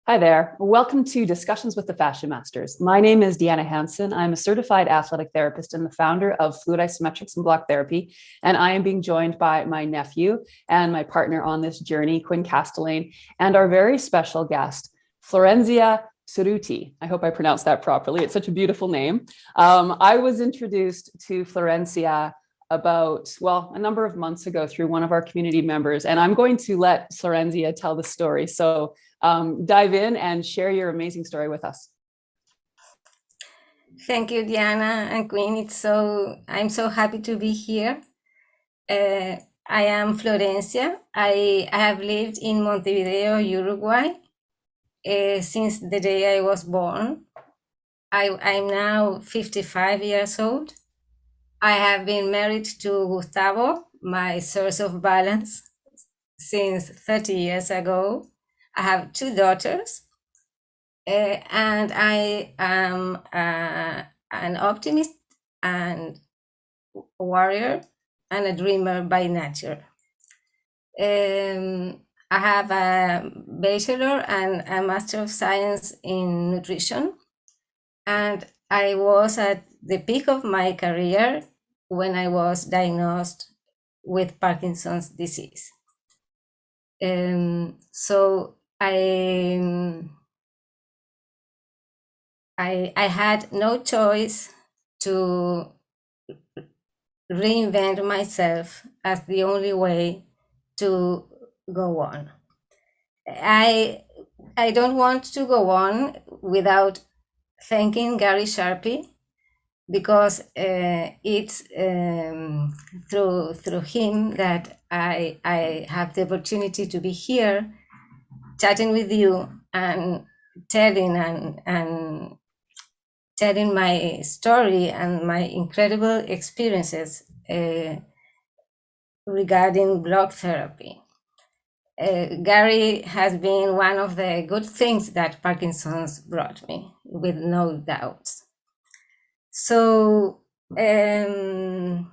Hi there. Welcome to Discussions with the Fascia Masters. My name is Deanna Hansen. I'm a certified athletic therapist and the founder of Fluid Isometrics and Block Therapy. And I am being joined by my nephew and my partner on this journey, Quinn Castellane, and our very special guest, Florencia Cerruti. I hope I pronounced that properly. It's such a beautiful name. I was introduced to Florencia about, a number of months ago through one of our community members. And I'm going to let Florencia tell the story. So dive in and share your amazing story with us. Thank you, Diana and Queen. I'm so happy to be here. I am Florencia. I have lived in Montevideo, Uruguay, since the day I was born. I'm now 55 years old. I have been married to Gustavo, my source of balance, since 30 years ago. I have two daughters, and I am an optimist and warrior and a dreamer by nature. I have a bachelor and a master of science in nutrition, and I was at the peak of my career when I was diagnosed with Parkinson's disease. So I had no choice to reinvent myself as the only way to go on. I don't want to go on without thanking Gary Sharpie, because it's through him that I have the opportunity to be here chatting with you and telling my story and my incredible experiences regarding block therapy. Gary has been one of the good things that Parkinson's brought me, with no doubt. So when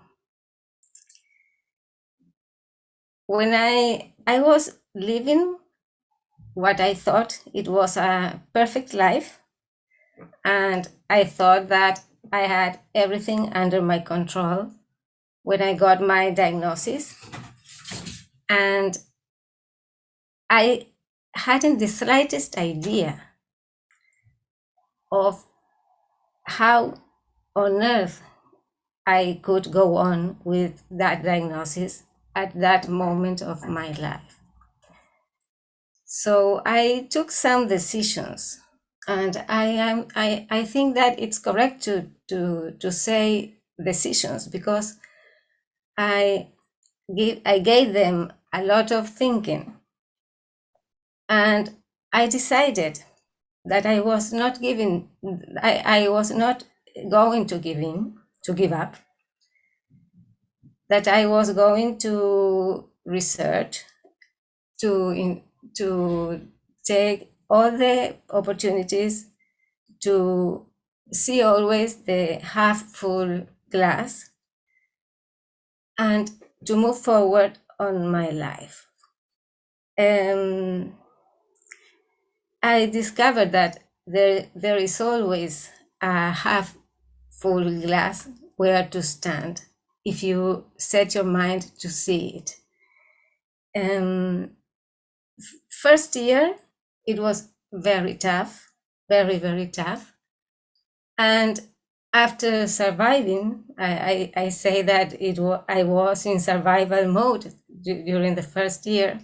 I was living what I thought it was a perfect life, and I thought that I had everything under my control when I got my diagnosis, and I hadn't the slightest idea of how on earth I could go on with that diagnosis at that moment of my life. So I took some decisions, and I think that it's correct to say decisions, because I gave them a lot of thinking, and I decided that I was not going to give up, that I was going to research, to take all the opportunities, to see always the half full glass, and to move forward on my life. I discovered that there is always a half full glass where to stand if you set your mind to see it. First year, it was very tough, very, very tough. And after surviving, I say that I was in survival mode during the first year.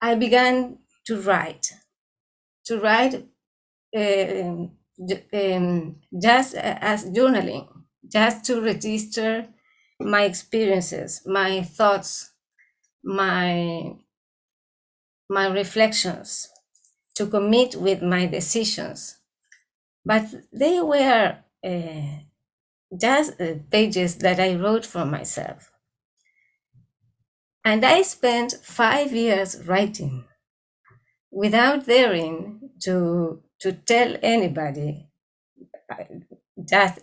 I began to write just as journaling, just to register my experiences, my thoughts, my reflections, to commit with my decisions. But they were just pages that I wrote for myself. And I spent 5 years writing without daring to tell anybody.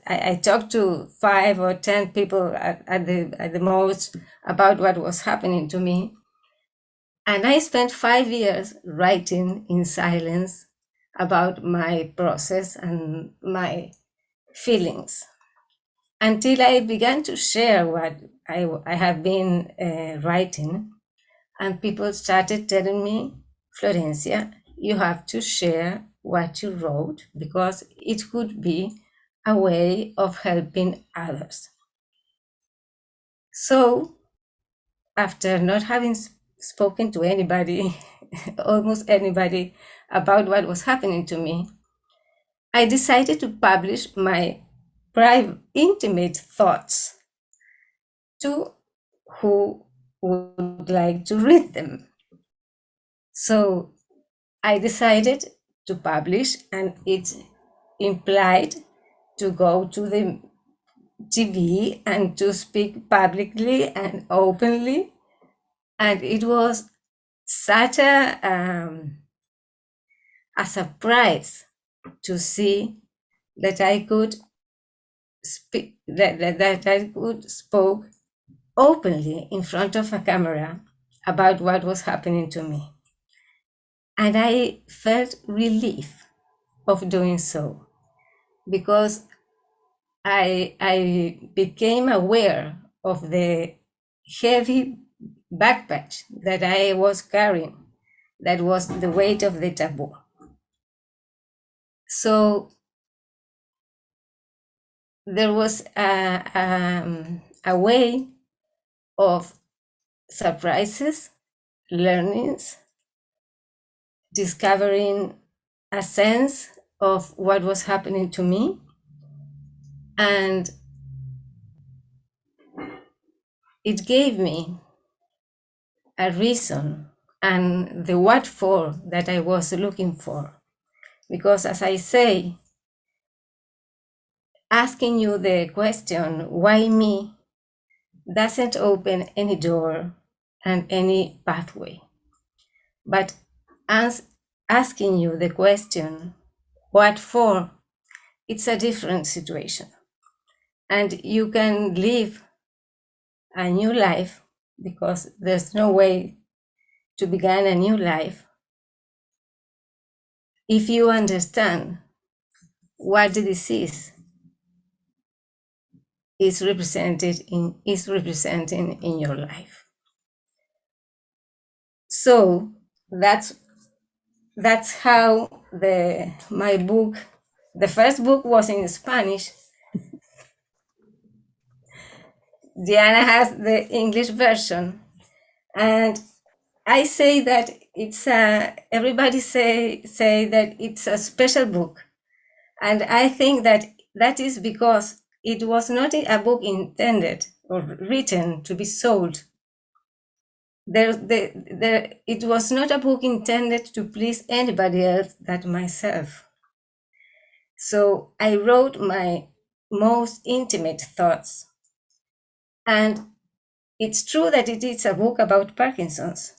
I talked to 5 or 10 people at the most about what was happening to me. And I spent 5 years writing in silence about my process and my feelings until I began to share what I have been writing. And people started telling me, Florencia, you have to share what you wrote because it could be a way of helping others. So, after not having spoken to anybody, almost anybody, about what was happening to me, I decided to publish my private, intimate thoughts to who would like to read them. So I decided to publish, and it implied to go to the TV and to speak publicly and openly. And it was such a surprise to see that I could speak, that I could spoke openly in front of a camera about what was happening to me. And I felt relief of doing so because I became aware of the heavy backpack that I was carrying, that was the weight of the taboo. So there was a way of surprises, learnings, discovering a sense of what was happening to me, and it gave me a reason and the what for that I was looking for. Because as I say, asking you the question, why me, doesn't open any door and any pathway. But asking you the question, what for, it's a different situation. And you can live a new life because there's no way to begin a new life if you understand what the disease is representing in your life. So that's how my book, the first book was in Spanish. Diana has the English version, and I say that it's everybody say that it's a special book, and I think that is because it was not a book intended or written to be sold. It was not a book intended to please anybody else than myself. So I wrote my most intimate thoughts. And it's true that it is a book about Parkinson's,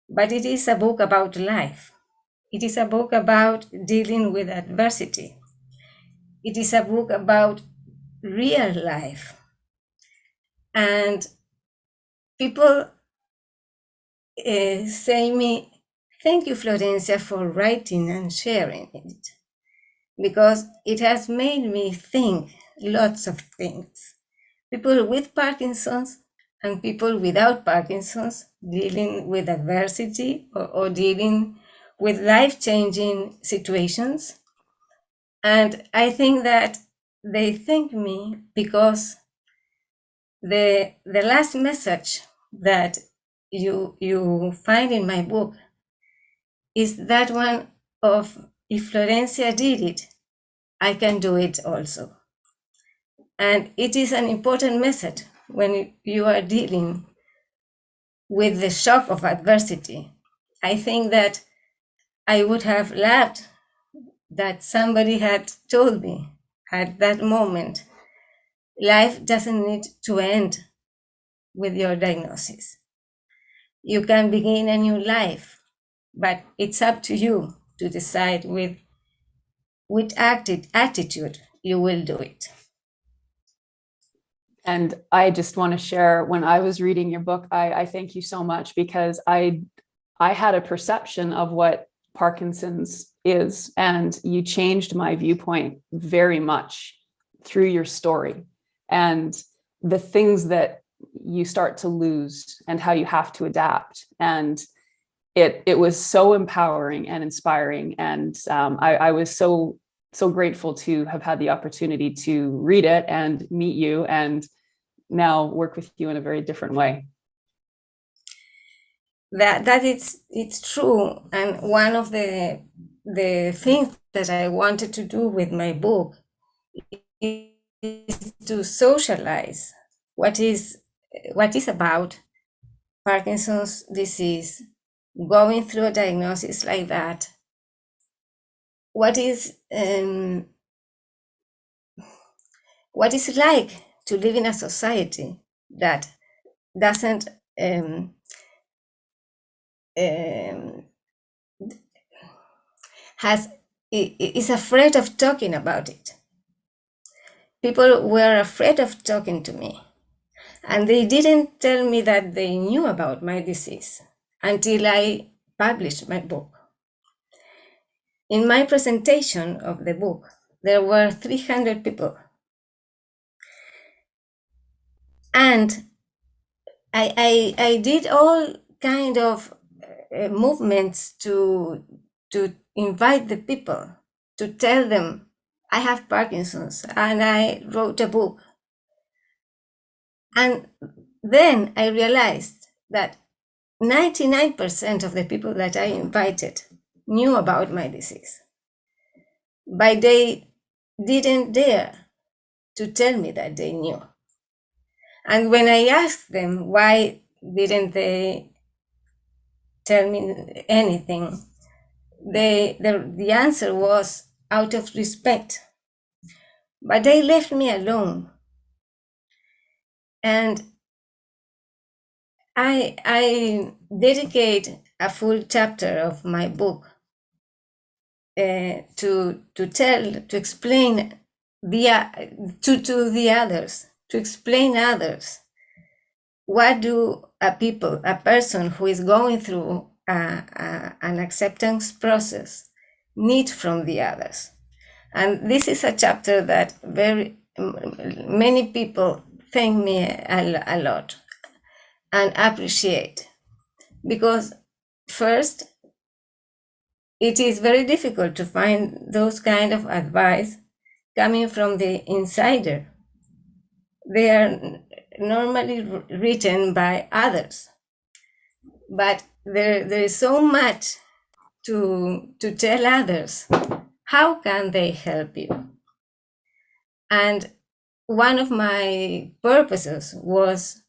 but it is a book about life. It is a book about dealing with adversity. It is a book about real life. And people say me, thank you, Florencia, for writing and sharing it, because it has made me think lots of things. People with Parkinson's and people without Parkinson's dealing with adversity or dealing with life-changing situations. And I think that they thank me because the last message that you find in my book is that one of, if Florencia did it, I can do it also. And it is an important message when you are dealing with the shock of adversity. I think that I would have loved that somebody had told me at that moment, life doesn't need to end with your diagnosis. You can begin a new life, but it's up to you to decide with which attitude you will do it. And I just want to share, when I was reading your book, I thank you so much, because I had a perception of what Parkinson's is, and you changed my viewpoint very much through your story and the things that you start to lose and how you have to adapt. And it was so empowering and inspiring. And I was so grateful to have had the opportunity to read it and meet you, and now work with you in a very different way. That it's true, and one of the things that I wanted to do with my book is to socialize what is about Parkinson's disease, going through a diagnosis like that. What is like to live in a society that doesn't is afraid of talking about it. People were afraid of talking to me, and they didn't tell me that they knew about my disease until I published my book. In my presentation of the book, there were 300 people. And I did all kind of movements to invite the people, to tell them I have Parkinson's, and I wrote a book. And then I realized that 99% of the people that I invited knew about my disease, but they didn't dare to tell me that they knew. And when I asked them why didn't they tell me anything, the answer was out of respect. But they left me alone. And I dedicate a full chapter of my book to explain to the others, to explain others what do a person who is going through an acceptance process need from the others. And this is a chapter that very many people thank me a lot and appreciate, because first, it is very difficult to find those kind of advice coming from the insider. They are normally written by others, but there is so much to tell others. How can they help you? And one of my purposes was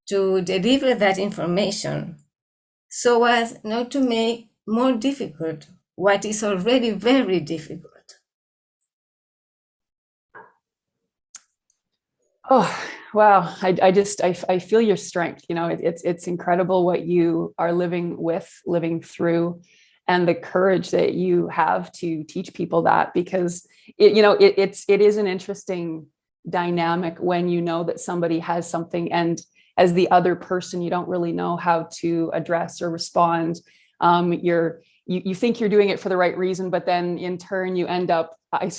to deliver that information so as not to make more difficult what is already very difficult. Oh, wow. I feel your strength. You know, it's incredible what you are living through, and the courage that you have to teach people that, because it is an interesting dynamic when you know that somebody has something, and as the other person, you don't really know how to address or respond. You think you're doing it for the right reason, but then in turn you end up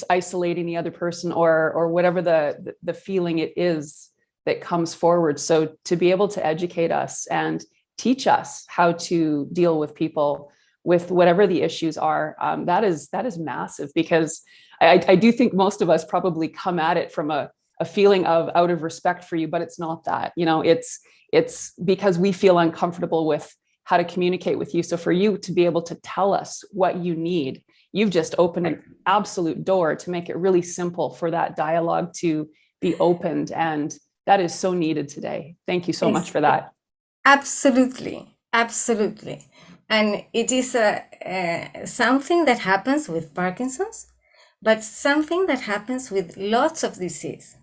isolating the other person, or whatever the feeling it is that comes forward. So to be able to educate us and teach us how to deal with people with whatever the issues are, that is massive, because I do think most of us probably come at it from a feeling of out of respect for you, but it's not that. It's because we feel uncomfortable with how to communicate with you. So for you to be able to tell us what you need, you've just opened an absolute door to make it really simple for that dialogue to be opened. And that is so needed today. Thank you so much for that. Absolutely. Absolutely. And it is something that happens with Parkinson's, but something that happens with lots of disease.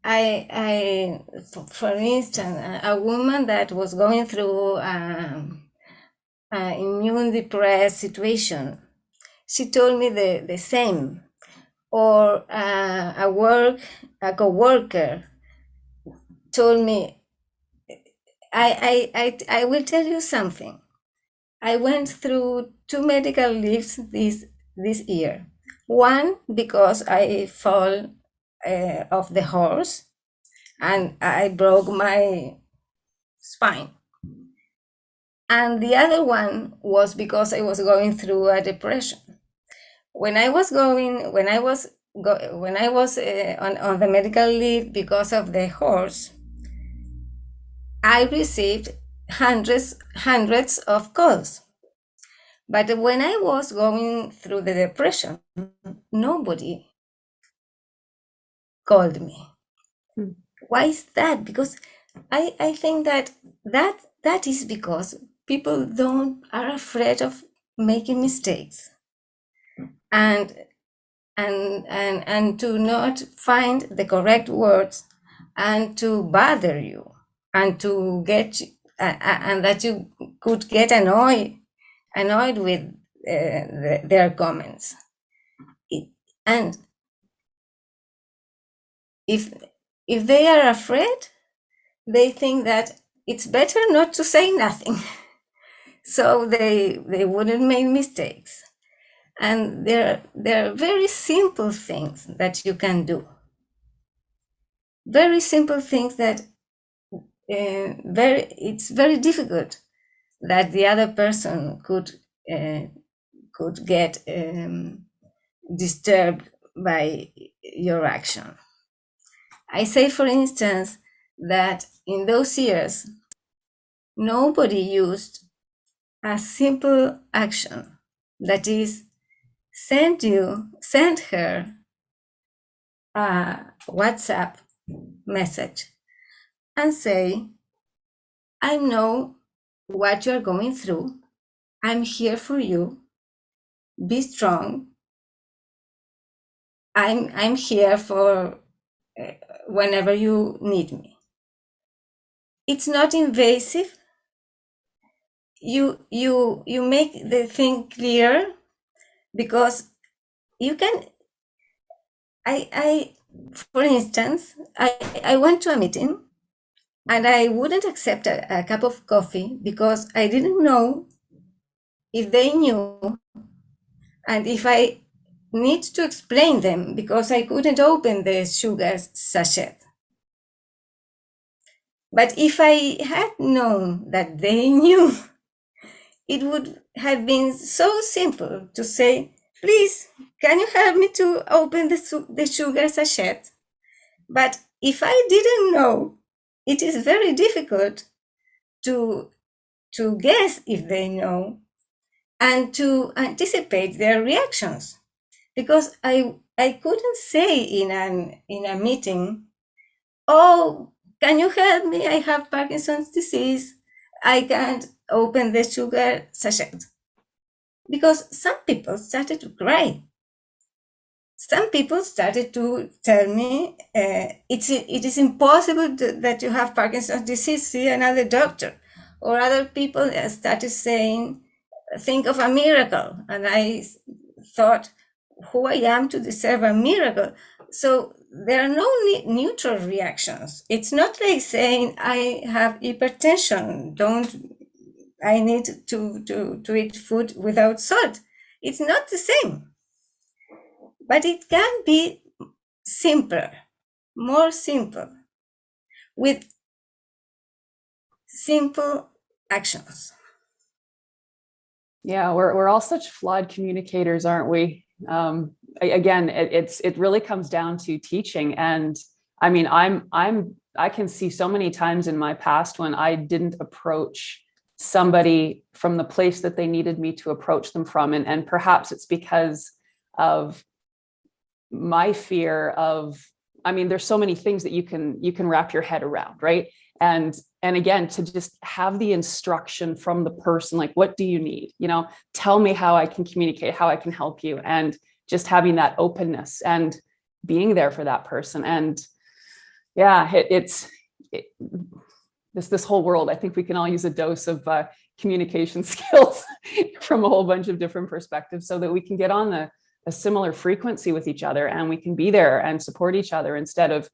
For instance, a woman that was going through an immune depressed situation, she told me the same. Or a coworker told me, I will tell you something. I went through 2 medical leaves this year. One because I fall off the horse and I broke my spine. And the other one was because I was going through a depression. When I was on the medical leave because of the horse, I received hundreds of calls. But when I was going through the depression, nobody called me. Why is that? Because I think that is because people are afraid of making mistakes and to not find the correct words and to bother you and to get and that you could get annoyed with their comments. And if they are afraid, they think that it's better not to say nothing. So they wouldn't make mistakes. And there are very simple things that you can do. Very simple things that it's very difficult that the other person could get disturbed by your action. I say, for instance, that in those years, nobody used a simple action, that is, send her a WhatsApp message and say, I know what you're going through. I'm here for you. Be strong. I'm here for whenever you need me. It's not invasive. You make the thing clear, because you can. For instance, I went to a meeting and I wouldn't accept a cup of coffee because I didn't know if they knew, and if I need to explain them because I couldn't open the sugar sachet. But if I had known that they knew, it would have been so simple to say, please, can you help me to open the sugar sachet? But if I didn't know, it is very difficult to guess if they know and to anticipate their reactions. Because I couldn't say in a meeting, oh, can you help me? I have Parkinson's disease. I can't open the sugar sachet. Because some people started to cry. Some people started to tell me, it is impossible that you have Parkinson's disease, see another doctor. Or other people started saying, think of a miracle. And I thought, who I am to deserve a miracle? So there are no neutral reactions. It's not like saying, I have hypertension, I need to eat food without salt. It's not the same. But it can be simpler, more simple, with simple actions. Yeah, we're all such flawed communicators, aren't we? Again, it really comes down to teaching. And I mean, I can see so many times in my past when I didn't approach somebody from the place that they needed me to approach them from. And perhaps it's because of my fear of, I mean, there's so many things that you can wrap your head around, right? And again, to just have the instruction from the person, like, what do you need? Tell me how I can communicate, how I can help you. And just having that openness and being there for that person. And yeah, this whole world, I think we can all use a dose of communication skills from a whole bunch of different perspectives so that we can get on a similar frequency with each other, and we can be there and support each other instead of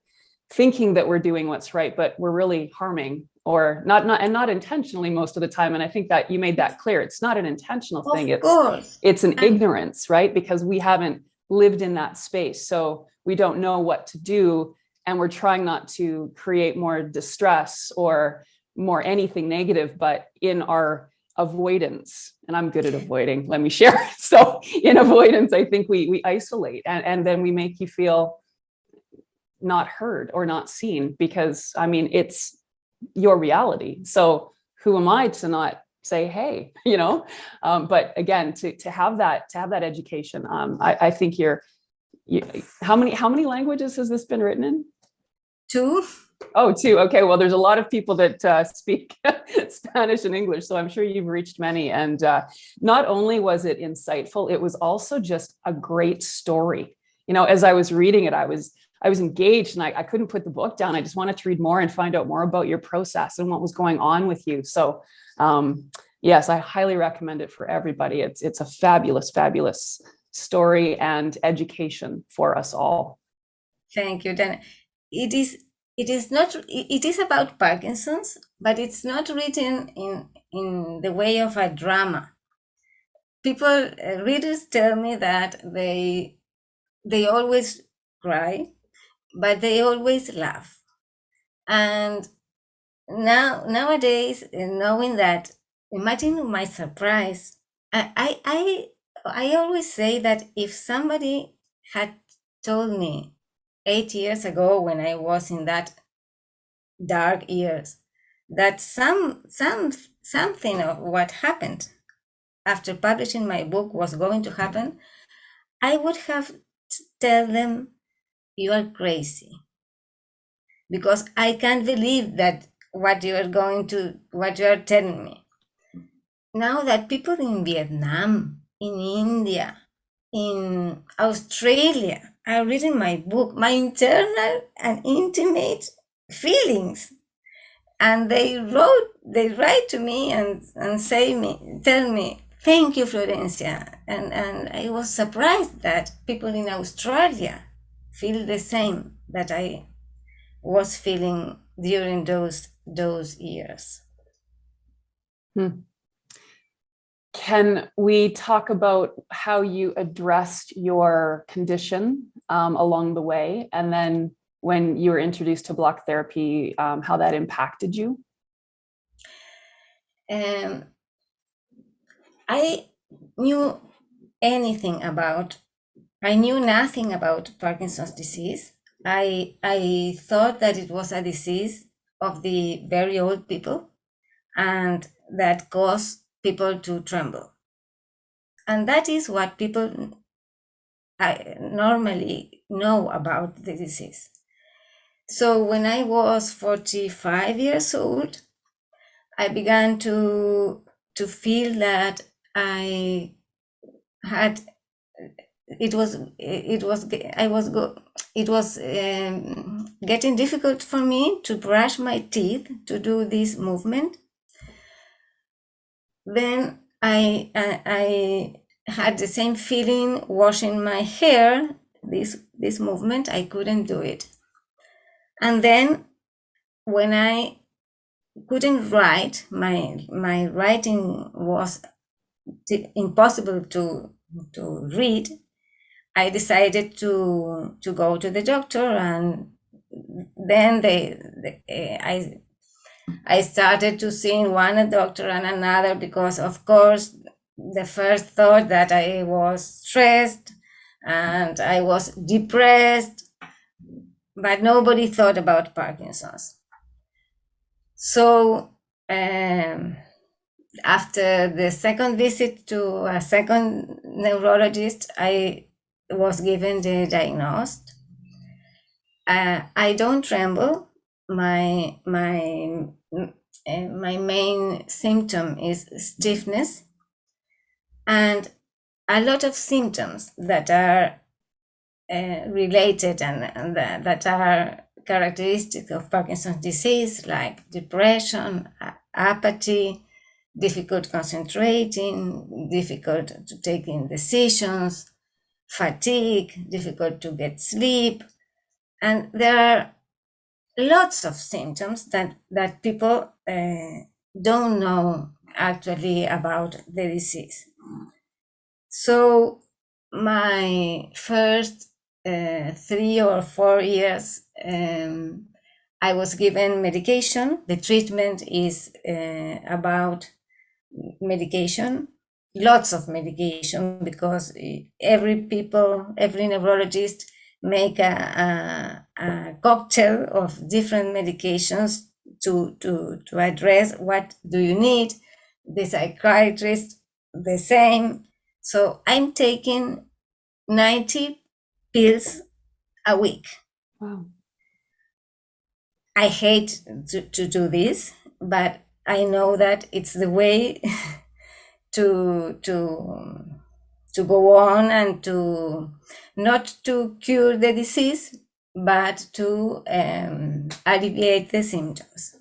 thinking that we're doing what's right, but we're really harming, or not intentionally most of the time. And I think that you made that clear. It's not an intentional thing. Of course. It's an ignorance, right? Because we haven't lived in that space. So we don't know what to do. And we're trying not to create more distress or more anything negative, but in our avoidance, and I'm good at avoiding, let me share. So in avoidance, I think we isolate, and then we make you feel not heard or not seen, because I mean, it's your reality. So who am I to not say, hey, but again, to have that education. I think how many languages has this been written in? 2. Oh, 2. Okay. Well, there's a lot of people that speak Spanish and English, so I'm sure you've reached many. And not only was it insightful, it was also just a great story. As I was reading it, I was engaged, and I couldn't put the book down. I just wanted to read more and find out more about your process and what was going on with you. So yes, I highly recommend it for everybody. It's a fabulous, fabulous story and education for us all. Thank you, Dana. It is about Parkinson's, but it's not written in the way of a drama. Readers tell me that they always cry, but they always laugh. And nowadays, knowing that, imagine my surprise. I always say that if somebody had told me 8 years ago, when I was in that dark years, that something of what happened after publishing my book was going to happen, I would have tell them, you are crazy, because I can't believe that what you are telling me. Now that people in Vietnam, in India, in Australia are reading my book, my internal and intimate feelings, and they write to me and tell me, thank you, Florencia. And I was surprised that people in Australia feel the same that I was feeling during those years. Can we talk about how you addressed your condition along the way, and then when you were introduced to block therapy, how that impacted you? I knew I knew nothing about Parkinson's disease. I thought that it was a disease of the very old people, and that caused people to tremble. And that is what people normally know about the disease. So when I was 45 years old, I began to feel that I had it was getting difficult for me to brush my teeth, to do this movement. Then I had the same feeling washing my hair, this movement, I couldn't do it. And then when I couldn't write, my writing was impossible to read, I decided to go to the doctor, and then I started to see one doctor and another, because of course the first thought that I was stressed and I was depressed, but nobody thought about Parkinson's. So after the second visit to a second neurologist, I was given the diagnosis. I don't tremble. My main symptom is stiffness, and a lot of symptoms that are related and that are characteristic of Parkinson's disease, like depression, apathy, difficult concentrating, difficult to taking decisions, fatigue, difficult to get sleep. And there are lots of symptoms that people don't know actually about the disease. So my first 3 or 4 years, I was given medication. The treatment is about medication, lots of medication, because every neurologist make a cocktail of different medications to address what do you need. The psychiatrist the same. So I'm taking 90 pills a week. Wow. I hate to do this, but I know that it's the way to go on, and to not to cure the disease, but to alleviate the symptoms.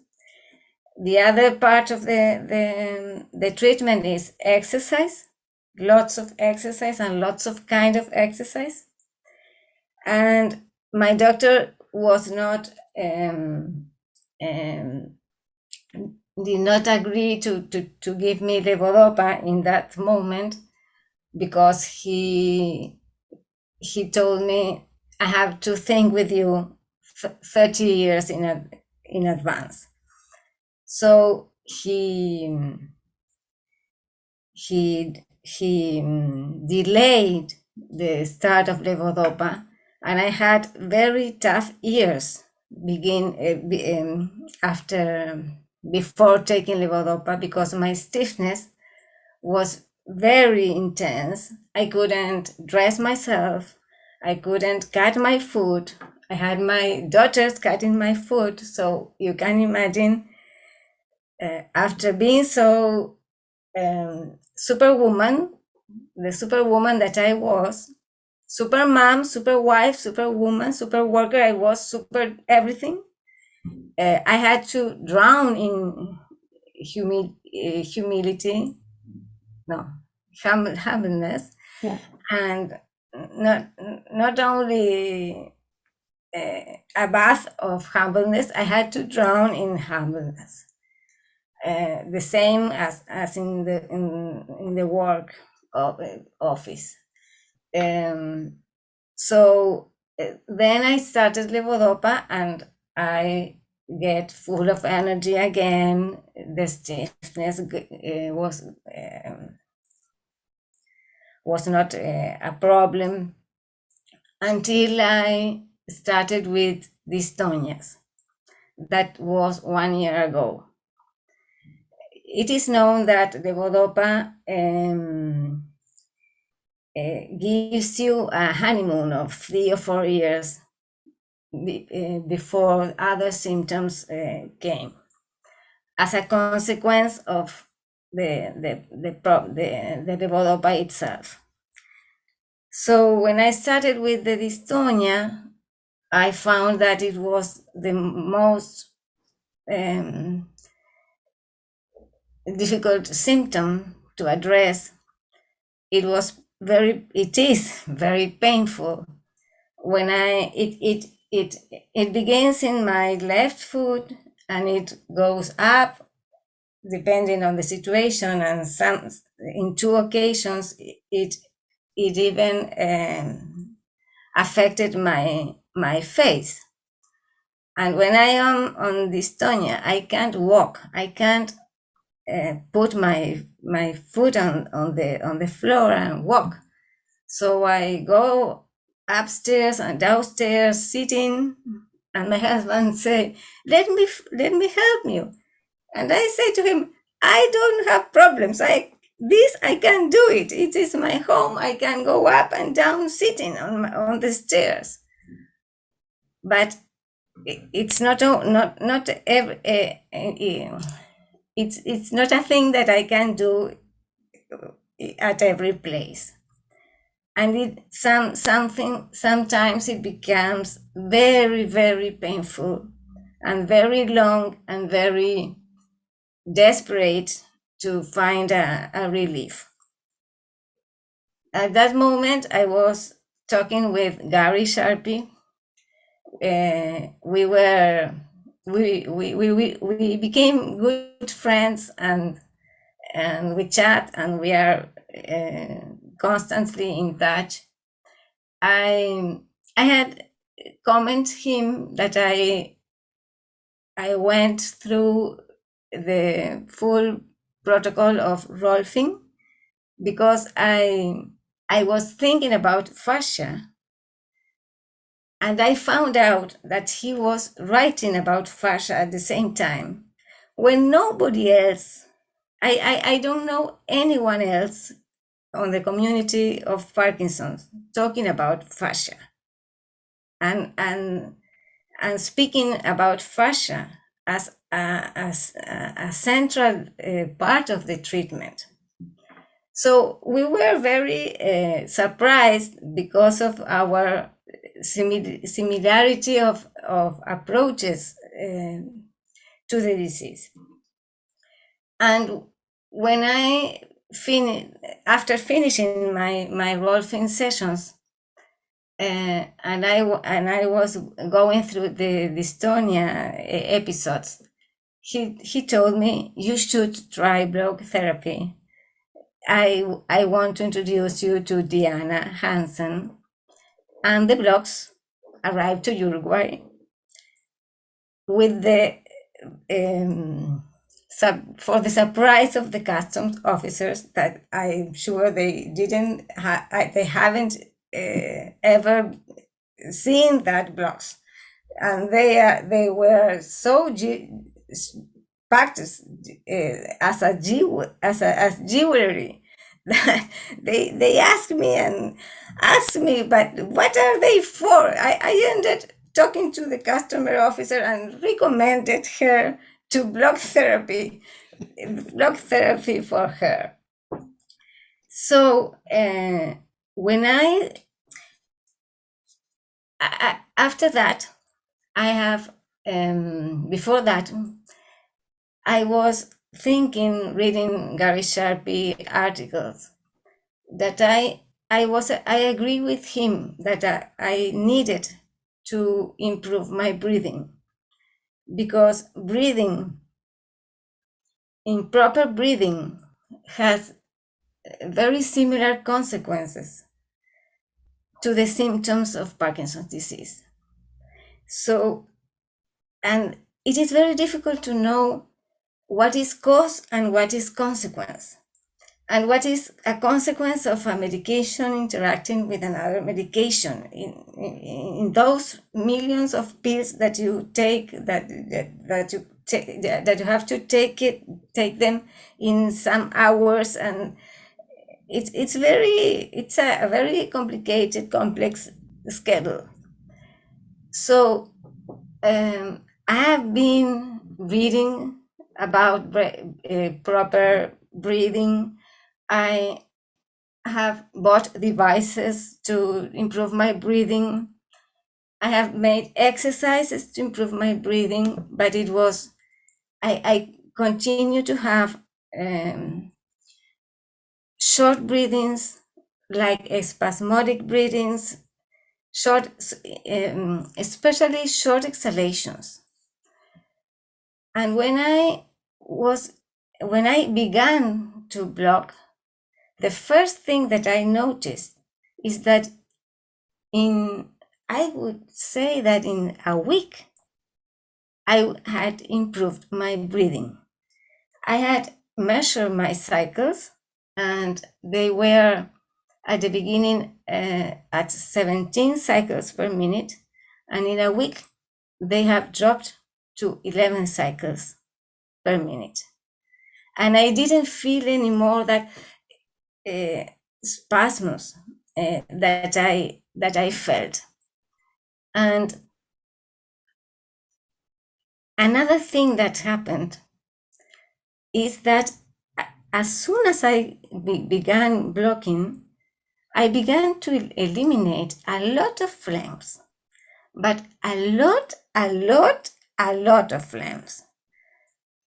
The other part of the treatment is exercise, lots of exercise and lots of kind of exercise. And my doctor was not did not agree to give me levodopa in that moment, because he told me I have to think with you 30 years in advance. So he delayed the start of levodopa, and I had very tough years before taking levodopa, because my stiffness was very intense. I couldn't dress myself. I couldn't cut my foot. I had my daughters cutting my foot. So you can imagine, after being so superwoman, the superwoman that I was, super mom, super wife, superwoman, super worker, I was super everything. I had to drown in humility, no, humbleness, Yeah. and not only a bath of humbleness, I had to drown in humbleness. The same as in the work office. So then I started levodopa, and I get full of energy again. The stiffness was not a problem, until I started with dystonias. That was 1 year ago. It is known that levodopa gives you a honeymoon of 3 or 4 years before other symptoms came, as a consequence of the levodopa itself. So when I started with the dystonia, I found that it was the most difficult symptom to address. It is very painful. When it begins in my left foot, and it goes up depending on the situation, and in 2 occasions it even affected my face. And when I am on dystonia, I can't walk. I can't put my foot on the floor and walk. So I go upstairs and downstairs sitting, and my husband say, let me help you. And I say to him, I don't have problems. I can do it. It is my home. I can go up and down sitting on the stairs. But it's not every, it's not a thing that I can do at every place. And sometimes it becomes very, very painful, and very long, and very desperate to find a relief. At that moment, I was talking with Gary Sharpie. We were we became good friends, and we chat, and we are constantly in touch. I had comment him that I went through the full protocol of Rolfing because I was thinking about fascia, and I found out that he was writing about fascia at the same time when nobody else, I don't know anyone else on the community of Parkinson's talking about fascia and speaking about fascia as a central part of the treatment. So we were very surprised because of our similarity of approaches to the disease. And when I after finishing my Rolfing sessions, and I was going through the dystonia episodes, he told me, you should try block therapy. I want to introduce you to Diana Hansen. And the blocks arrived to Uruguay with the for the surprise of the customs officers that I'm sure they didn't they haven't ever seen that blocks, and they were so practiced as jewelry that they asked me, but what are they for? I ended talking to the customer officer and recommended her to block therapy for her. So when after that, I have before that, I was reading Gary Sharpie articles that I agree with him that I needed to improve my breathing, because improper breathing has very similar consequences to the symptoms of Parkinson's disease. So, and it is very difficult to know what is cause and what is consequence, and what is a consequence of a medication interacting with another medication in those millions of pills that you take, that you have to take them in some hours, and it's a very complicated, complex schedule. So I have been reading about proper breathing. I have bought devices to improve my breathing. I have made exercises to improve my breathing, but I continue to have short breathings, like spasmodic breathings, especially short exhalations. And when I began to block, the first thing that I noticed is that I would say that in a week, I had improved my breathing. I had measured my cycles, and they were at the beginning at 17 cycles per minute, and in a week, they have dropped to 11 cycles per minute. And I didn't feel anymore that spasms that I felt. And another thing that happened is that as soon as I began blocking, I began to eliminate a lot of phlegms, but a lot of phlegms.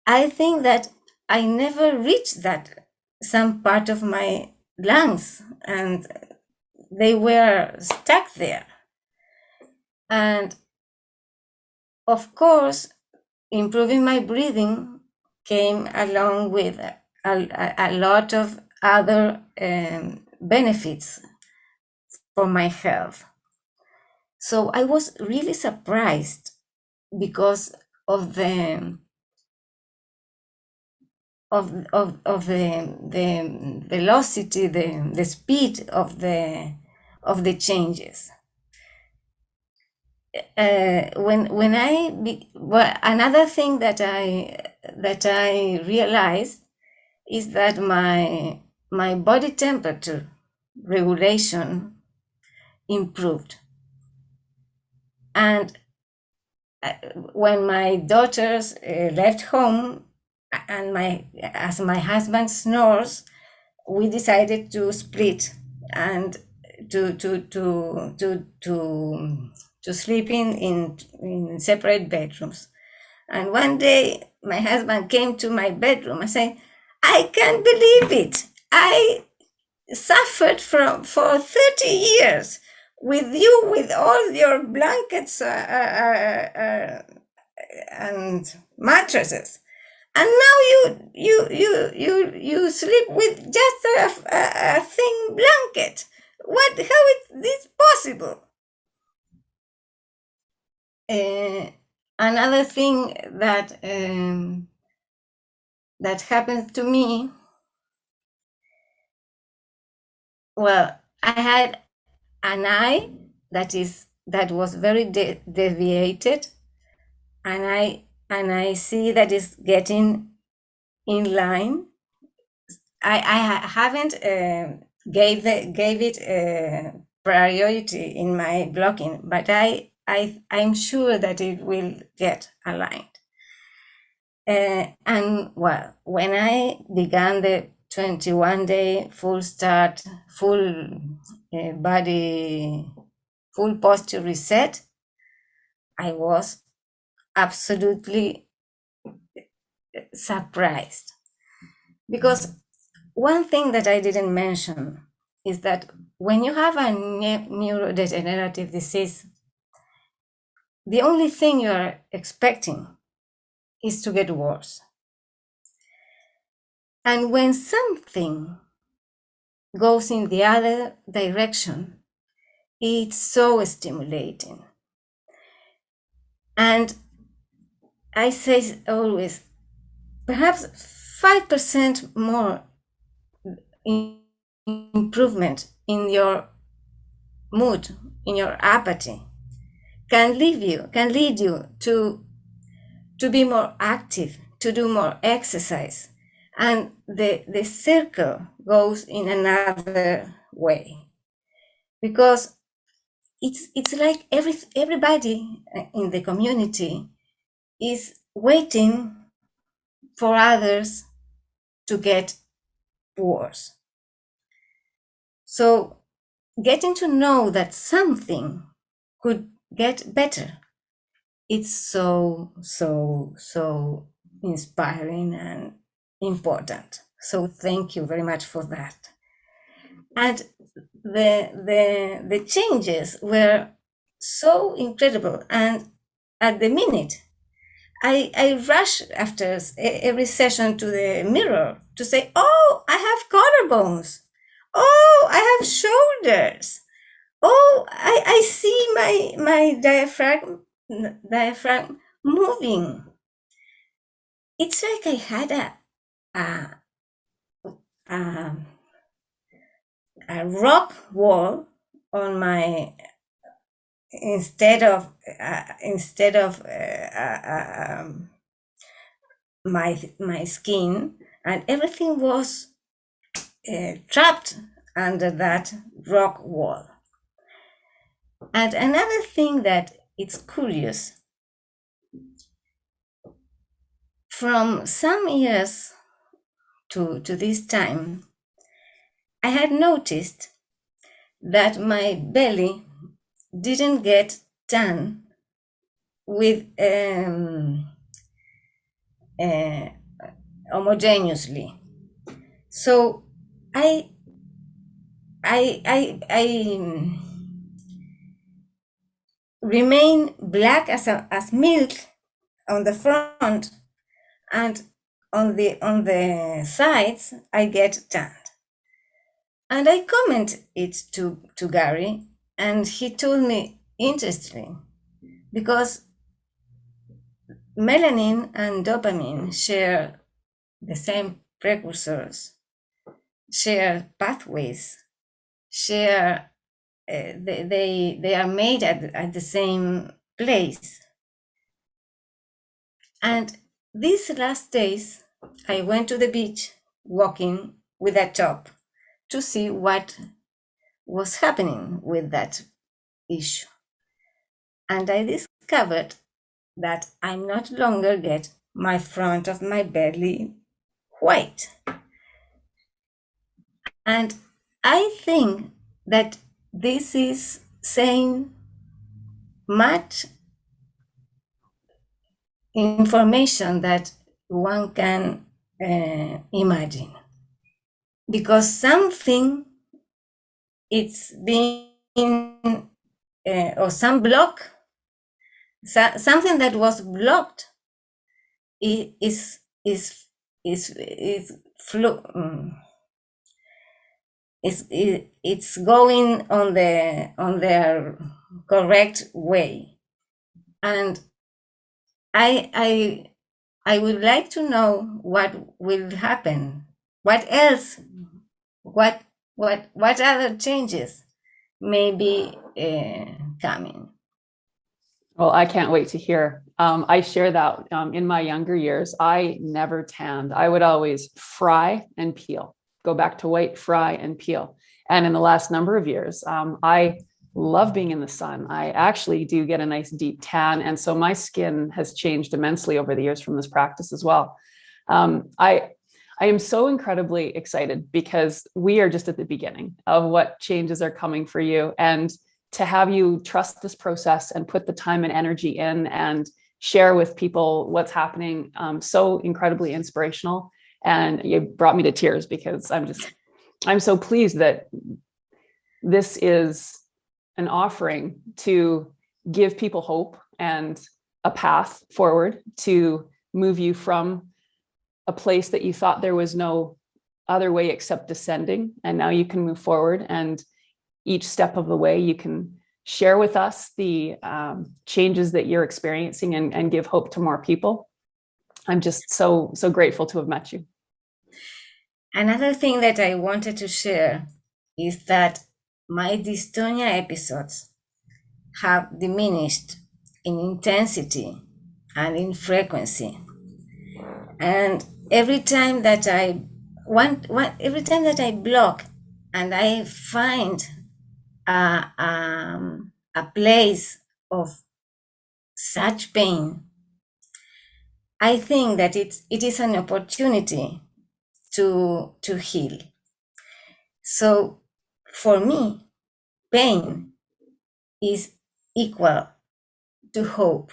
I think that I never reached that some part of my lungs, and they were stuck there. And of course, improving my breathing came along with a lot of other benefits for my health. So I was really surprised because of the velocity, the speed of the changes. Another thing that I realized is that my body temperature regulation improved. And when my daughters left home, and as my husband snores, we decided to split and to sleep in separate bedrooms. And one day my husband came to my bedroom and said, "I can't believe it. I suffered for 30 years with you, with all your blankets and mattresses, and now you sleep with just a thin blanket. How is this possible?" Another thing that happened to me, well, I had an eye that was very deviated, and I see that is getting in line. I haven't gave it priority in my blocking, but I'm sure that it will get aligned. And well, when I began the 21-day full start, full body, full posture reset, I was absolutely surprised. Because one thing that I didn't mention is that when you have a neurodegenerative disease, the only thing you are expecting is to get worse. And when something goes in the other direction, it's so stimulating. And I say always, perhaps 5% more improvement in your mood, in your apathy, can lead you to be more active, to do more exercise, and the circle goes in another way, because it's like everybody in the community is waiting for others to get worse. So getting to know that something could get better, it's so inspiring and important. So thank you very much for that. And the changes were so incredible, and at the minute I rush after every session to the mirror to say, "Oh, I have collarbones. Oh, I have shoulders. Oh, I see my diaphragm moving." It's like I had a rock wall on my instead of my skin, and everything was trapped under that rock wall. And another thing that it's curious, from some years to this time, I had noticed that my belly didn't get done with homogeneously. So I remain black as milk on the front, and on the sides I get tanned. And I comment it to Gary, and he told me, interesting, because melanin and dopamine share the same precursors, share pathways, share they are made at the same place. And these last days, I went to the beach walking with a top to see what was happening with that issue. And I discovered that I not longer get my front of my belly white. And I think that this is saying much information that one can imagine, because something it's being or some block, something that was blocked is it's going on their correct way. And I would like to know what will happen, what else, what other changes may be coming. Well, I can't wait to hear. I share that in my younger years, I never tanned. I would always fry and peel, go back to white, fry and peel. And in the last number of years, I love being in the sun. I actually do get a nice deep tan. And so my skin has changed immensely over the years from this practice as well. I am so incredibly excited because we are just at the beginning of what changes are coming for you. And to have you trust this process and put the time and energy in and share with people what's happening, so incredibly inspirational. And you brought me to tears because I'm so pleased that this is an offering to give people hope and a path forward to move you from a place that you thought there was no other way except descending. And now you can move forward, and each step of the way you can share with us the changes that you're experiencing and give hope to more people. I'm just so grateful to have met you. Another thing that I wanted to share is that my dystonia episodes have diminished in intensity and in frequency. And every time that I block and I find a place of such pain, I think that it is an opportunity to heal. So for me, pain is equal to hope,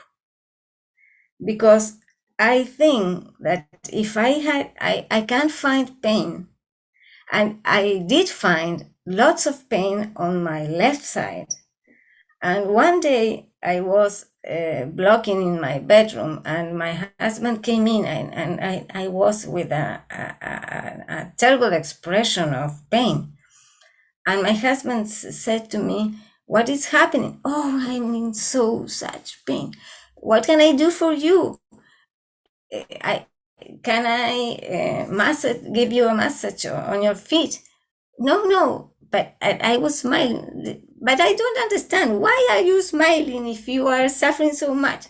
because I think that if I can't find pain, and I did find lots of pain on my left side. And one day I was blocking in my bedroom, and my husband came in, and I was with a terrible expression of pain. And my husband said to me, "What is happening?" "Oh, I'm in such pain. What can I do for you? Can I give you a massage on your feet?" No, but I was smiling. But I don't understand. Why are you smiling if you are suffering so much?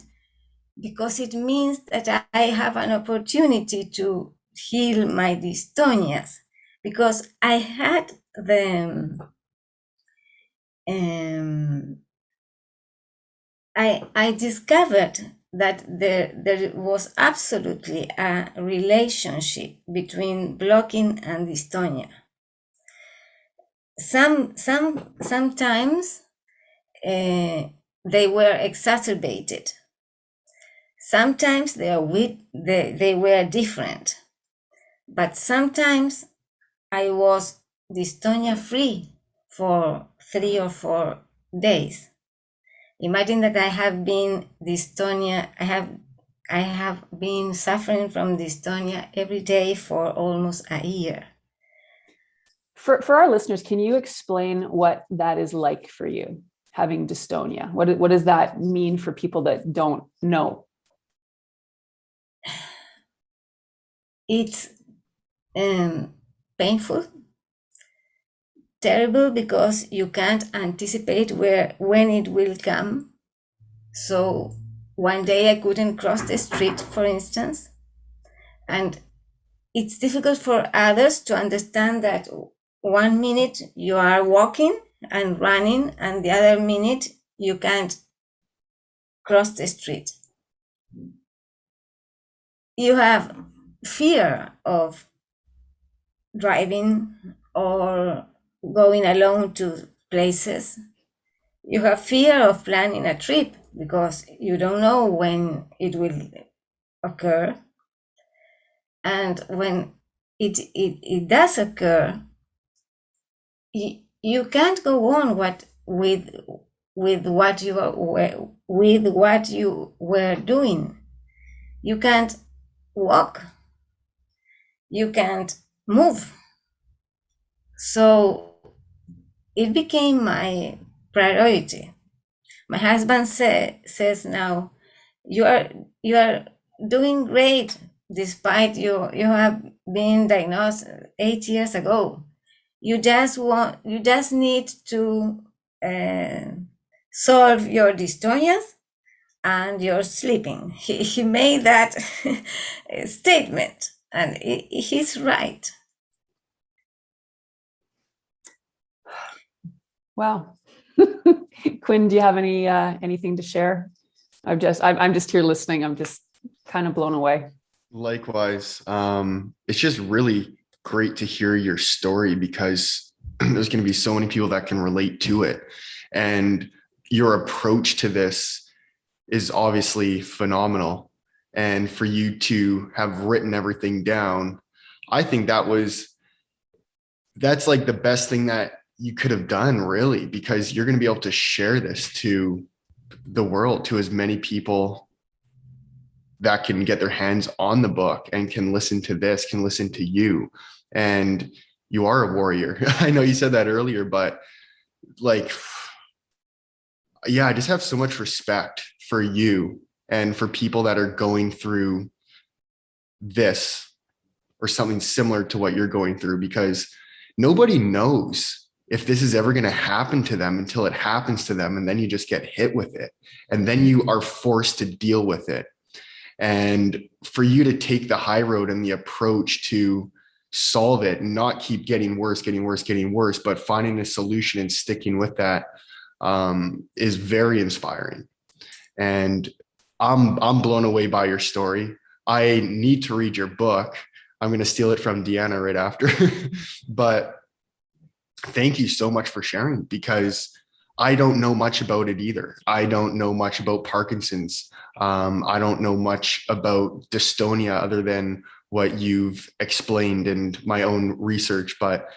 Because it means that I have an opportunity to heal my dystonias. Because I had I discovered that there was absolutely a relationship between blocking and dystonia. Sometimes they were exacerbated. Sometimes they were different. But sometimes I was dystonia free for 3 or 4 days. Imagine that I have been dystonia, I have I have been suffering from dystonia every day for almost a year. For our listeners, can you explain what that is like for you, having dystonia? What does that mean for people that don't know? It's painful, terrible, because you can't anticipate when it will come. So one day I couldn't cross the street, for instance, and it's difficult for others to understand that one minute you are walking and running, and the other minute you can't cross the street. You have fear of driving or going alone to places. You have fear of planning a trip because you don't know when it will occur. And when it does occur, you can't go on with what you were doing. You can't walk. You can't move. So it became my priority. My husband says now, you are doing great despite you have been diagnosed 8 years ago. You just need to solve your dystonias and your sleeping. He made that statement, and he's right. Wow. Quinn, do you have anything to share? I'm just here listening. I'm just kind of blown away. Likewise. It's just really great to hear your story, because there's going to be so many people that can relate to it. And your approach to this is obviously phenomenal. And for you to have written everything down, I think that's like the best thing that you could have done, really, because you're going to be able to share this to the world, to as many people that can get their hands on the book and can listen to this, can listen to you. And you are a warrior. I know you said that earlier, but like, yeah, I just have so much respect for you and for people that are going through this or something similar to what you're going through, because nobody knows if this is ever going to happen to them until it happens to them. And then you just get hit with it. And then you are forced to deal with it. And for you to take the high road and the approach to solve it and not keep getting worse, but finding a solution and sticking with that is very inspiring. And I'm blown away by your story. I need to read your book. I'm going to steal it from Deanna right after. But thank you so much for sharing, because I don't know much about it either. I don't know much about Parkinson's. I don't know much about dystonia other than what you've explained and my own research. But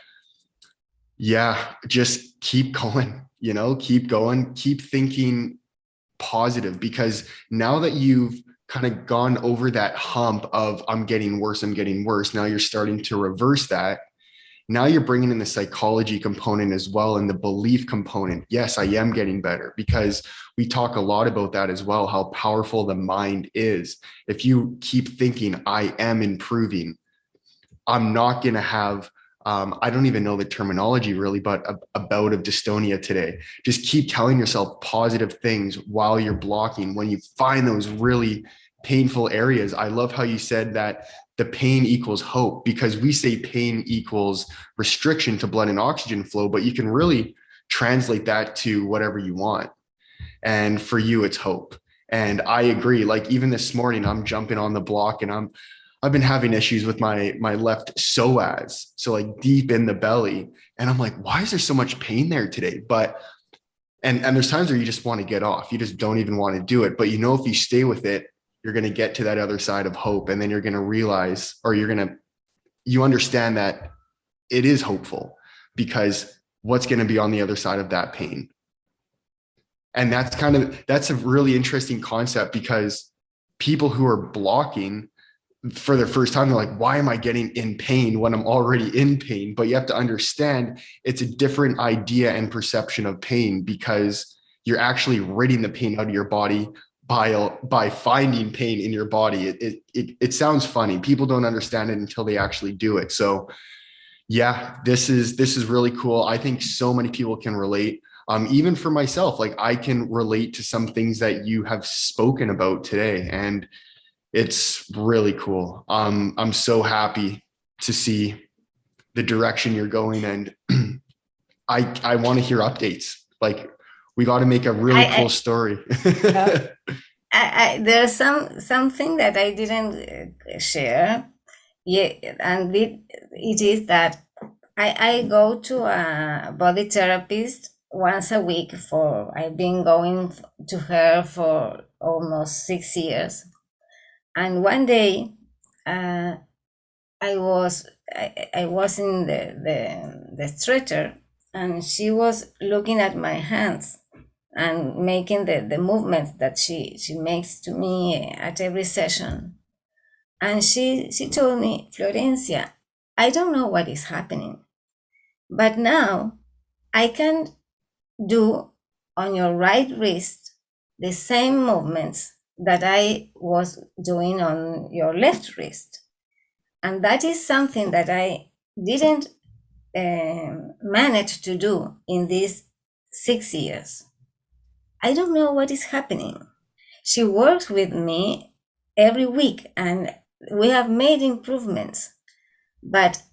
yeah, just keep going, keep going, keep thinking positive, because now that you've kind of gone over that hump of I'm getting worse, now you're starting to reverse that. Now you're bringing in the psychology component as well, and the belief component. Yes, I am getting better, because we talk a lot about that as well, how powerful the mind is. If you keep thinking, I am improving, I'm not going to have, I don't even know the terminology really, but a bout of dystonia today. Just keep telling yourself positive things while you're blocking. When you find those really painful areas, I love how you said that the pain equals hope, because we say pain equals restriction to blood and oxygen flow, but you can really translate that to whatever you want. And for you, it's hope. And I agree. Like even this morning, I'm jumping on the block and I've been having issues with my left psoas. So like deep in the belly. And I'm like, why is there so much pain there today? But and there's times where you just want to get off. You just don't even want to do it. But if you stay with it, you're going to get to that other side of hope. And then you're going to realize, or you understand that it is hopeful, because what's going to be on the other side of that pain. And that's a really interesting concept, because people who are blocking for the first time, they're like, why am I getting in pain when I'm already in pain? But you have to understand it's a different idea and perception of pain, because you're actually ridding the pain out of your body by finding pain in your body. It sounds funny. People don't understand it until they actually do it. So yeah, this is really cool. I think so many people can relate. Even for myself, like I can relate to some things that you have spoken about today, and it's really cool. I'm so happy to see the direction you're going, and I want to hear updates. Like we got to make a really cool story. Yeah. There's something that I didn't share. Yeah, and it is that I go to a body therapist once a week I've been going to her for almost 6 years. And one day, I was in the stretcher, and she was looking at my hands and making the movements that she makes to me at every session. And she told me, Florencia, I don't know what is happening, but now I can do on your right wrist the same movements that I was doing on your left wrist. And that is something that I didn't manage to do in these 6 years. I don't know what is happening. She works with me every week, and we have made improvements, but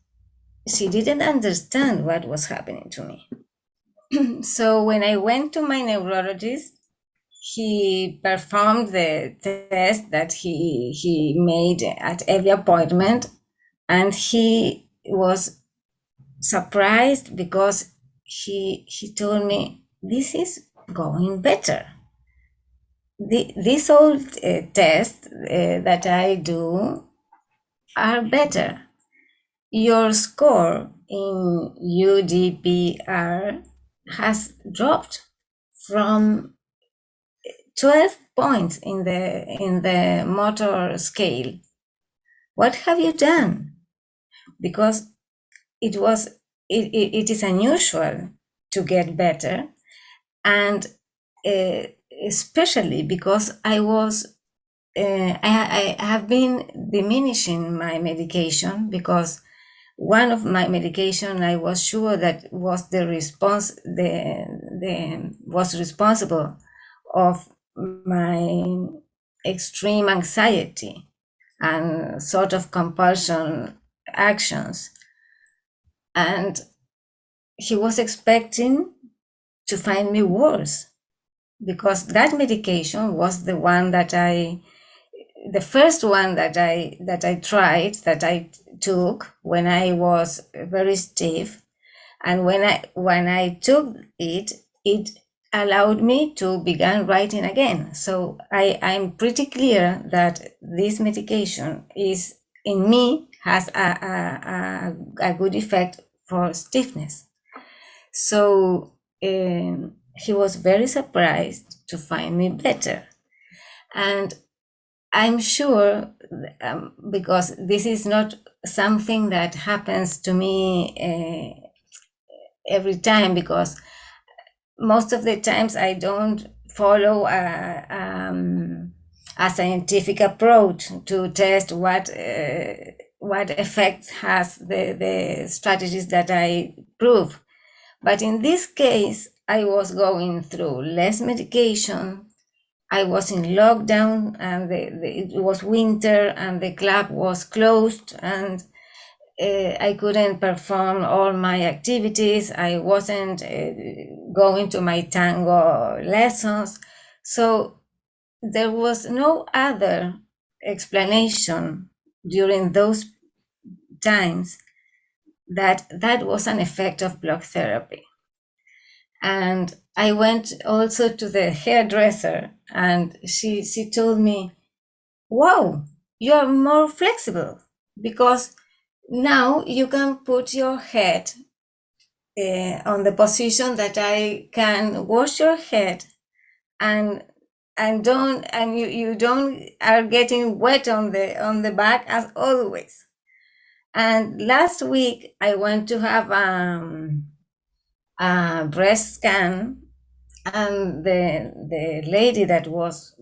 she didn't understand what was happening to me. So when I went to my neurologist, he performed the test that he made at every appointment, and he was surprised because he told me, this is going better. These old tests that I do are better. Your score in UDPR has dropped from 12 points in the motor scale. What have you done? Because it is unusual to get better, and especially because I have been diminishing my medication, because one of my medication I was sure that was was responsible of my extreme anxiety and sort of compulsion actions. And he was expecting to find me worse, because that medication was the first one that I tried, that I took when I was very stiff. And when I took it, it allowed me to begin writing again. So I'm pretty clear that this medication is in me, has a good effect for stiffness. So he was very surprised to find me better. And I'm sure, because this is not something that happens to me every time, because most of the times I don't follow a scientific approach to test what effect has the strategies that I prove. But in this case, I was going through less medication. I was in lockdown, and it was winter, and the club was closed, and I couldn't perform all my activities. I wasn't going to my tango lessons. So there was no other explanation during those times that was an effect of block therapy. And I went also to the hairdresser, and she told me, wow, you are more flexible, because now you can put your head on the position that I can wash your head and you don't are getting wet on the back as always. And last week I went to have a breast scan, and the lady that was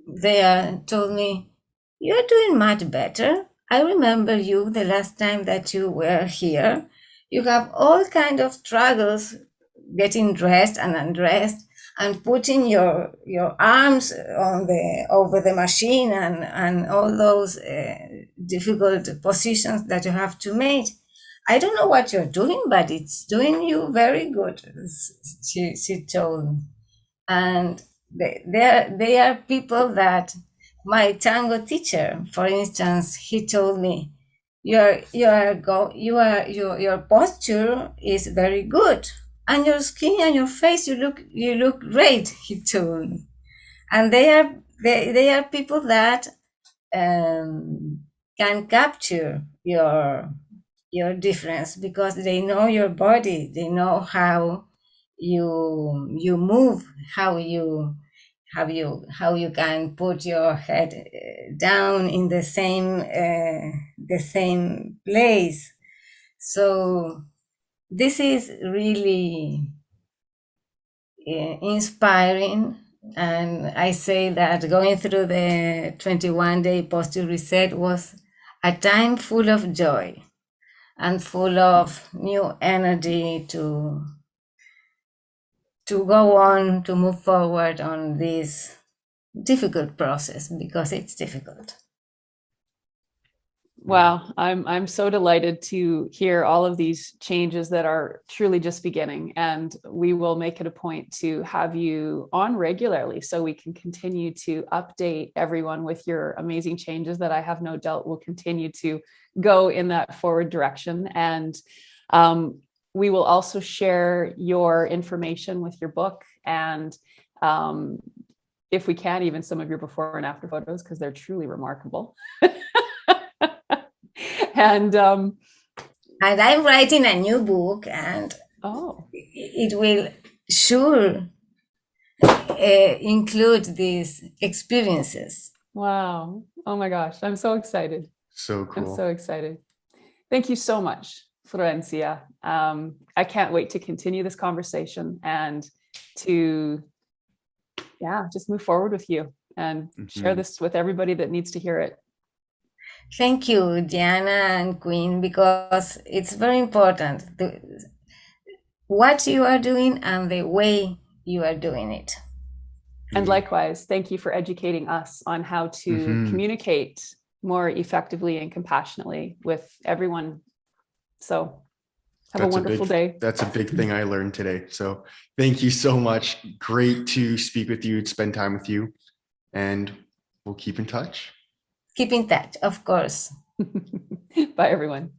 there told me, "You're doing much better. I remember you the last time that you were here. You have all kind of struggles getting dressed and undressed and putting your arms on over the machine and all those difficult positions that you have to make. I don't know what you're doing, but it's doing you very good," she told me. And they are people that my tango teacher, for instance, he told me, your posture is very good, and your skin and your face, you look great, he told me. And they are people that can capture your difference, because they know your body, they know how you move, how you can put your head down in the same place. So this is really inspiring, and I say that going through the 21-day posture reset was a time full of joy and full of new energy to go on, to move forward on this difficult process, because it's difficult. Wow, I'm so delighted to hear all of these changes that are truly just beginning, and we will make it a point to have you on regularly so we can continue to update everyone with your amazing changes that I have no doubt will continue to go in that forward direction. And we will also share your information with your book, and if we can, even some of your before and after photos, because they're truly remarkable. And I'm writing a new book, and it will sure include these experiences. Wow. Oh my gosh. I'm so excited. So cool. I'm so excited. Thank you so much, Florencia. I can't wait to continue this conversation and to, just move forward with you and share this with everybody that needs to hear it. Thank you, Diana and Queen, because it's very important what you are doing and the way you are doing it. And likewise, thank you for educating us on how to communicate more effectively and compassionately with everyone. So have a wonderful day. That's a big thing I learned today. So thank you so much. Great to speak with you, spend time with you, and we'll keep in touch. Keep in touch, of course. Bye, everyone.